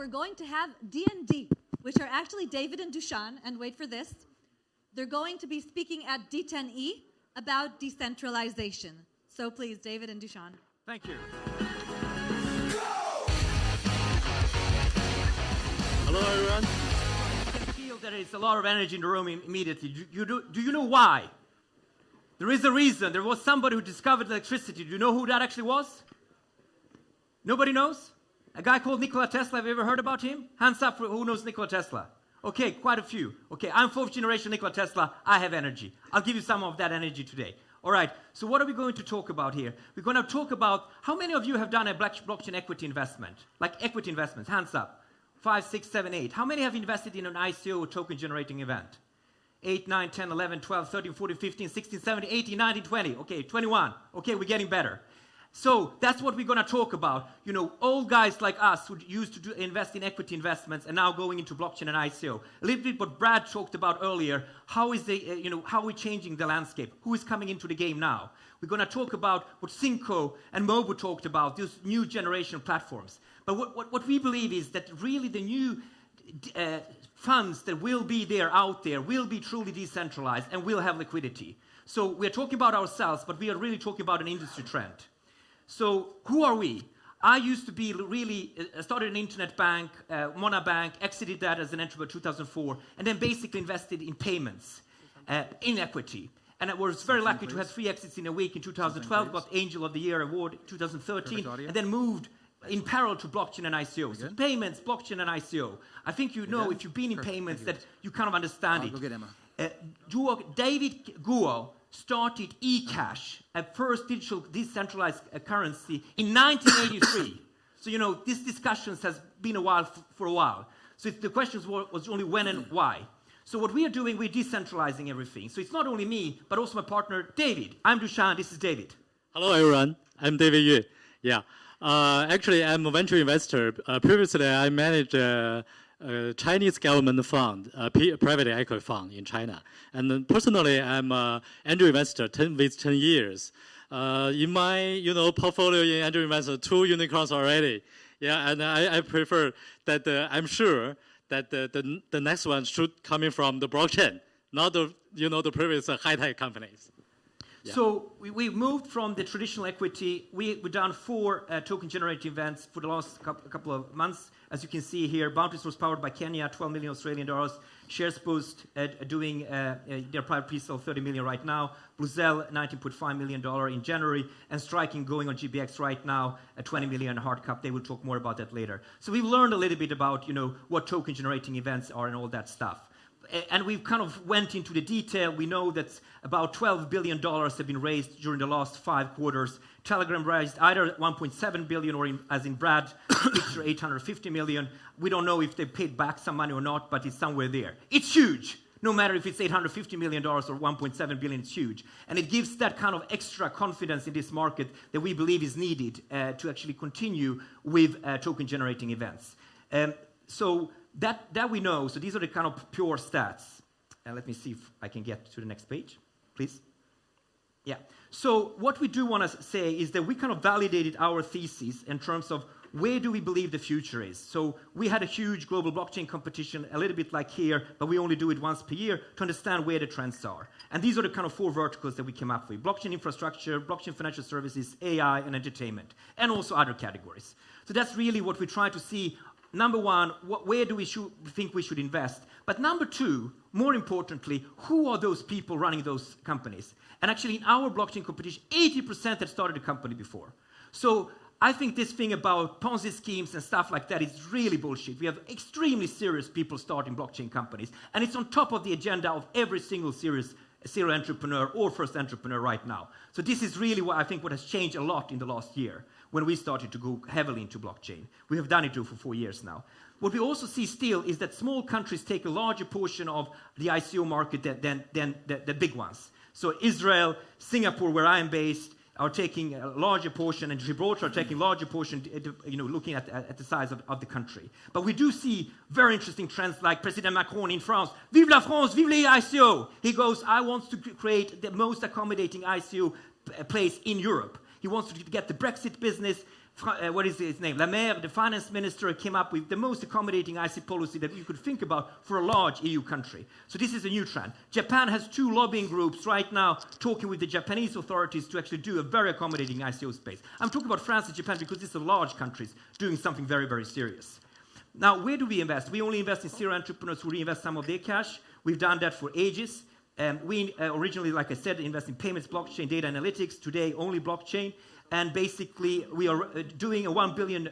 we're going to have D&D, which are actually David and DUŠAN, and wait for this. They're going to be speaking at D10E about decentralization. So please, David and DUŠAN. Thank you. Hello, everyone. I can feel there is a lot of energy in the room immediately. Do you know why? There is a reason. There was somebody who discovered electricity. Do you know who that actually was? Nobody knows? A guy called Nikola Tesla. Have you ever heard about him? Hands up for who knows Nikola Tesla. Okay, quite a few. Okay, I'm fourth generation Nikola Tesla. I have energy. I'll give you some of that energy today. All right, so what are we going to talk about here? We're going to talk about how many of you have done a blockchain equity investment? Like equity investments, hands up. 5, 6, 7, 8. How many have invested in an ICO or token generating event? 8, 9, 10, 11, 12, 13, 14, 15, 16, 17, 18, 19, 20. Okay, 21. Okay, we're getting better. So that's what we're going to talk about. You know, old guys like us who used to invest in equity investments and now going into blockchain and ICO. A little bit what Brad talked about earlier. How is how are we changing the landscape? Who is coming into the game now? We're going to talk about what Synco and Mobo talked about, these new generation platforms. But what we believe is that really the new funds that will be there out there will be truly decentralized and will have liquidity. So we're talking about ourselves, but we are really talking about an industry trend. So who are we? I used to be started an internet bank, Mona Bank, exited that as an entrepreneur in 2004, and then basically invested in payments, in equity. And I was very lucky to have 3 exits in a week in 2012, got Angel of the Year award in 2013, and then moved in parallel to blockchain and ICO. So payments, blockchain and ICO. I think you know, if you've been in payments, that you kind of understand it. Go get Emma. David Guo started eCash, a first digital decentralized currency, in 1983. So, you know, these discussions has been for a while. So the question was only when and why. So what we are doing, we're decentralizing everything. So it's not only me, but also my partner, David. I'm DUŠAN, this is David. Hello, everyone. I'm David Yu. Yeah. Actually, I'm a venture investor. Previously, I managed a Chinese government fund, a private equity fund in China. And then personally, I'm an angel investor with 10 years. In my portfolio in angel investor, 2 unicorns already. Yeah, and I prefer that I'm sure that the next one should come in from the blockchain, not the previous high-tech companies. Yeah. So we moved from the traditional equity. We've done 4 token generating events for the last couple of months. As you can see here, Bounties was powered by Kenya, 12 million Australian dollars. Shares Boost doing their private pre-sale, 30 million right now. Bluezell, $19.5 million in January. And Striking going on GBX right now, a 20 million hard cap. They will talk more about that later. So we've learned a little bit about, what token generating events are and all that stuff. And we've kind of went into the detail. We know that about $12 billion have been raised during the last 5 quarters. Telegram raised either 1.7 billion or as in Brad's picture, 850 million. We don't know if they paid back some money or not, but it's somewhere there. It's huge. No matter if it's $850 million or 1.7 billion, it's huge. And it gives that kind of extra confidence in this market that we believe is needed to actually continue with token generating events. So that we know. So these are the kind of pure stats. And let me see if I can get to the next page, please. Yeah. So what we do want to say is that we kind of validated our thesis in terms of where do we believe the future is. So we had a huge global blockchain competition, a little bit like here, but we only do it once per year to understand where the trends are. And these are the kind of 4 verticals that we came up with: blockchain infrastructure, blockchain financial services, AI, and entertainment, and also other categories. So that's really what we try to see. Number 1, where do we think we should invest? But number 2, more importantly, who are those people running those companies? And actually, in our blockchain competition, 80% had started a company before. So I think this thing about Ponzi schemes and stuff like that is really bullshit. We have extremely serious people starting blockchain companies, and it's on top of the agenda of every single serial entrepreneur or first entrepreneur right now. So this is really what I think what has changed a lot in the last year when we started to go heavily into blockchain. We have done it for 4 years now. What we also see still is that small countries take a larger portion of the ICO market than the big ones. So Israel, Singapore, where I am based, are taking a larger portion, and Gibraltar are taking a larger portion, looking at the size of the country. But we do see very interesting trends like President Macron in France. Vive la France, vive les ICO! He goes, I want to create the most accommodating ICO place in Europe. He wants to get the Brexit business. what is his name? Lemaire, the finance minister, came up with the most accommodating IC policy that you could think about for a large EU country. So this is a new trend. Japan has 2 lobbying groups right now talking with the Japanese authorities to actually do a very accommodating ICO space. I'm talking about France and Japan because these are large countries doing something very, very serious. Now, where do we invest? We only invest in serial entrepreneurs who reinvest some of their cash. We've done that for ages. We originally, like I said, invest in payments, blockchain, data analytics. Today, only blockchain. And basically, we are doing a $1 billion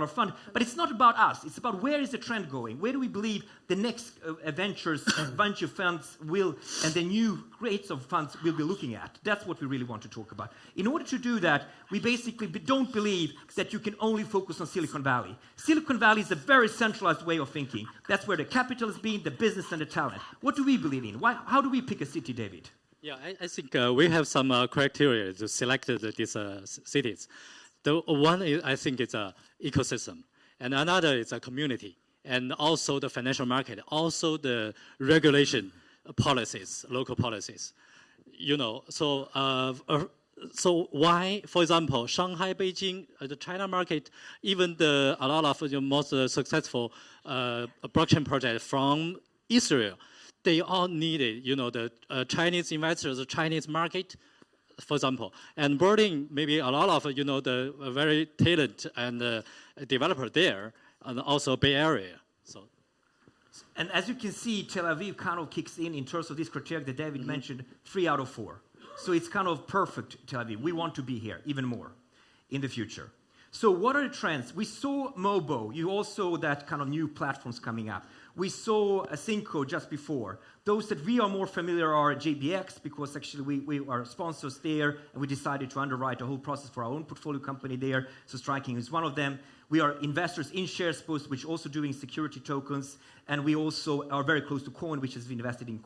fund. But it's not about us. It's about where is the trend going? Where do we believe the next ventures and venture funds will, and the new grades of funds will be looking at? That's what we really want to talk about. In order to do that, we basically don't believe that you can only focus on Silicon Valley. Silicon Valley is a very centralized way of thinking. That's where the capital has been, the business and the talent. What do we believe in? How do we pick a city, David? Yeah, I think we have some criteria to select these cities. The one is, I think, it's an ecosystem, and another is a community, and also the financial market, also the regulation policies, local policies. You know, so why, for example, Shanghai, Beijing, the China market, even a lot of the most successful blockchain projects from Israel, they all needed, you know, the Chinese investors, the Chinese market, for example, and Berlin, maybe a lot of, you know, the very talented and developer there, and also Bay Area. So, and as you can see, Tel Aviv kind of kicks in terms of this criteria that David mentioned, 3 out of 4. So it's kind of perfect, Tel Aviv. We want to be here even more in the future. So what are the trends? We saw Mobo. You all saw that kind of new platforms coming up. We saw Cinco just before. Those that we are more familiar are JBX, because actually we are sponsors there, and we decided to underwrite the whole process for our own portfolio company there. So Striking is one of them. We are investors in SharesPost, which also doing security tokens, and we also are very close to Coin, which has invested in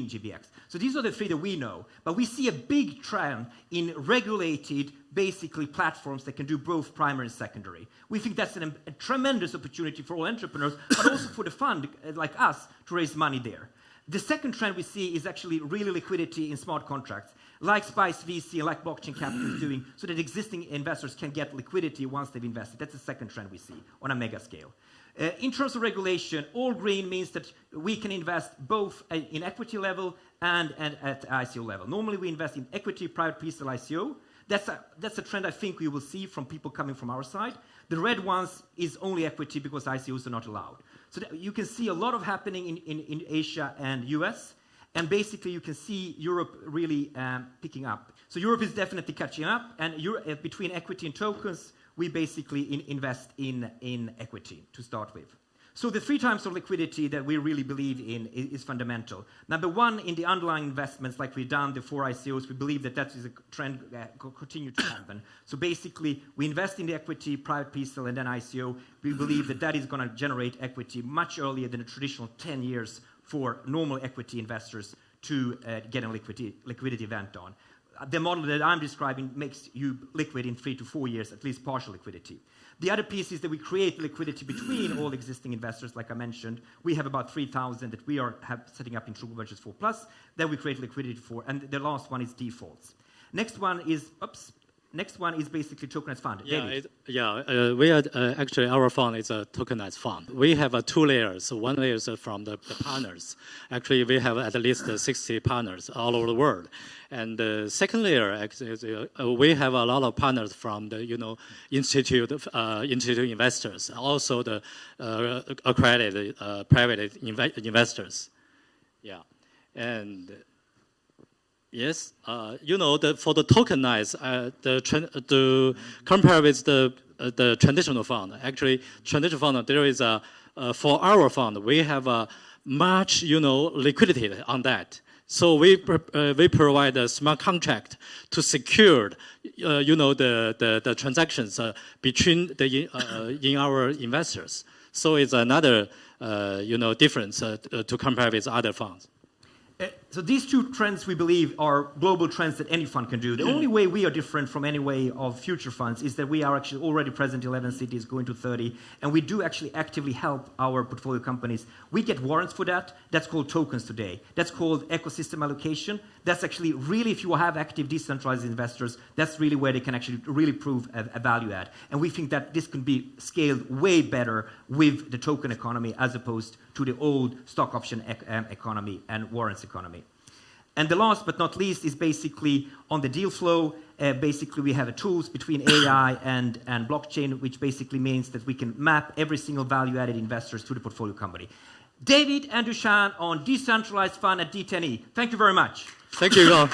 GBX. So these are the 3 that we know. But we see a big trend in regulated, basically, platforms that can do both primary and secondary. We think that's a tremendous opportunity for all entrepreneurs, but also for the fund like us to raise money there. The second trend we see is actually really liquidity in smart contracts, like Spice VC, like Blockchain Capital is doing, so that existing investors can get liquidity once they've invested. That's the second trend we see on a mega scale. In terms of regulation, all green means that we can invest both in equity level and at ICO level. Normally, we invest in equity, private pre-sale ICO. That's a trend I think we will see from people coming from our side. The red ones is only equity because ICOs are not allowed. So you can see a lot of happening in Asia and US. And basically, you can see Europe really picking up. So Europe is definitely catching up. And between equity and tokens, we basically invest in equity to start with. So the 3 types of liquidity that we really believe in is fundamental. Number 1, in the underlying investments, like we've done the 4 ICOs, we believe that is a trend continue to happen. So basically, we invest in the equity, private pre-sale, and then ICO. We believe that is going to generate equity much earlier than a traditional 10 years for normal equity investors to get a liquidity event on. The model that I'm describing makes you liquid in 3 to 4 years, at least partial liquidity. The other piece is that we create liquidity between all existing investors, like I mentioned. We have about 3,000 that we are setting up in True Ventures 4+, that we create liquidity for, and the last one is defaults. Next one is basically tokenized fund. We are actually, our fund is a tokenized fund. We have 2 layers. One layer is from the partners. Actually, we have at least 60 partners all over the world. And the second layer, actually, we have a lot of partners from the institute investors, also the accredited private investors. Yeah, and. Yes, for the tokenized, to compare with the traditional fund, actually, traditional fund, there is for our fund, we have much, liquidity on that. So we provide a smart contract to secure, the transactions between in our investors. So it's another, difference to compare with other funds. So these two trends, we believe, are global trends that any fund can do. The only way we are different from any way of future funds is that we are actually already present in 11 cities, going to 30, and we do actually actively help our portfolio companies. We get warrants for that. That's called tokens today. That's called ecosystem allocation. That's actually really, if you have active decentralized investors, that's really where they can actually really prove a value add. And we think that this can be scaled way better with the token economy as opposed to the old stock option economy and warrants economy. And the last but not least is basically on the deal flow. Basically, we have tools between AI and blockchain, which basically means that we can map every single value-added investors to the portfolio company. David and DUŠAN on Decentralized Fund at D10E. Thank you very much. Thank you, Ron.